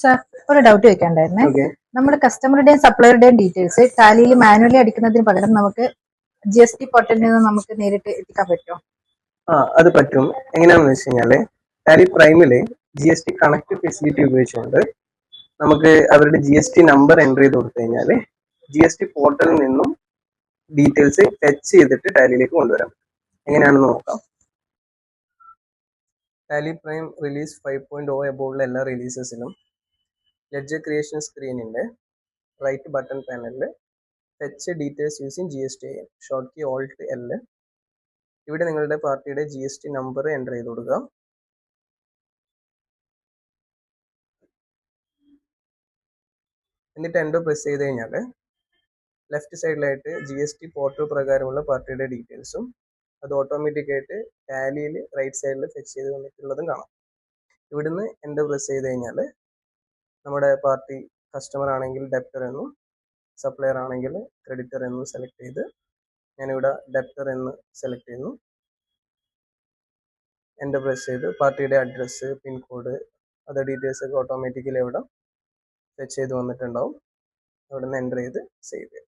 Sir, ഒരു doubt ചോദിക്കാണ്ടായിരുന്നേ. Okay. നമ്മൾ കസ്റ്റമറുടെയും സപ്ലയറുടെയും details ടാലിയിൽ manually അടിക്കുന്നതിന് പകരം നമുക്ക് GST പോർട്ടലിൽ നിന്ന് നമുക്ക് നേരിട്ട് എത്തിക്കാൻ പറ്റുമോ? അത് പറ്റും. എങ്ങനെയാണെന്ന് വെച്ച് കഴിഞ്ഞാല് ടാലി പ്രൈമില് GST കണക്ട് ഫെസിലിറ്റി ഉപയോഗിച്ചുകൊണ്ട് നമുക്ക് അവരുടെ GST നമ്പർ എൻ്റർ ചെയ്ത് കൊടുത്തു കഴിഞ്ഞാൽ GST പോർട്ടലിൽ നിന്നും ഡീറ്റെയിൽസ് ഫെച്ച് ചെയ്തിട്ട് ടാലിയിലേക്ക് കൊണ്ടുവരാം. എങ്ങനെയാണെന്ന് നോക്കാം. ടാലി പ്രൈം റിലീസ് 5.0 എബോവുള്ള എല്ലാ റിലീസസിലും ലെഡ്ജർ ക്രിയേഷൻ സ്ക്രീനിന്റെ റൈറ്റ് ബട്ടൺ പാനലിൽ fetch details using GST short key Alt L. ഇവിടെ നിങ്ങളുടെ പാർട്ടിയുടെ GST നമ്പർ എൻ്റർ ചെയ്ത് കൊടുക്കുക. എന്നിട്ട് എൻ്റർ പ്രസ് ചെയ്ത് കഴിഞ്ഞാൽ ലെഫ്റ്റ് സൈഡിലായിട്ട് GST പോർട്ടൽ പ്രകാരമുള്ള പാർട്ടിയുടെ ഡീറ്റെയിൽസും അത് ഓട്ടോമാറ്റിക്കായിട്ട് ടാലിയിൽ റൈറ്റ് സൈഡിൽ ഫെച്ച് ചെയ്ത് വന്നിട്ടുള്ളതും കാണാം. ഇവിടുന്ന് എൻ്റർ പ്രസ് ചെയ്ത് കഴിഞ്ഞാൽ നമ്മുടെ പാർട്ടി കസ്റ്റമർ ആണെങ്കിൽ ഡെപ്റ്റർ എന്നും സപ്ലയർ ആണെങ്കിൽ ക്രെഡിറ്റർ എന്നും സെലക്ട് ചെയ്ത് ഞാനിവിടെ ഡെപ്റ്റർ എന്ന് സെലക്ട് ചെയ്യുന്നു. എൻ്റർ പ്രസ് ചെയ്ത് പാർട്ടിയുടെ അഡ്രസ്സ്, പിൻകോഡ്, അതർ ഡീറ്റെയിൽസ് ഒക്കെ ഓട്ടോമാറ്റിക്കലി ഇവിടെ ഫെച്ച് ചെയ്ത് വന്നിട്ടുണ്ടാവും. അവിടെ നിന്ന് എൻ്റർ ചെയ്ത് സേവ് ചെയ്യാം.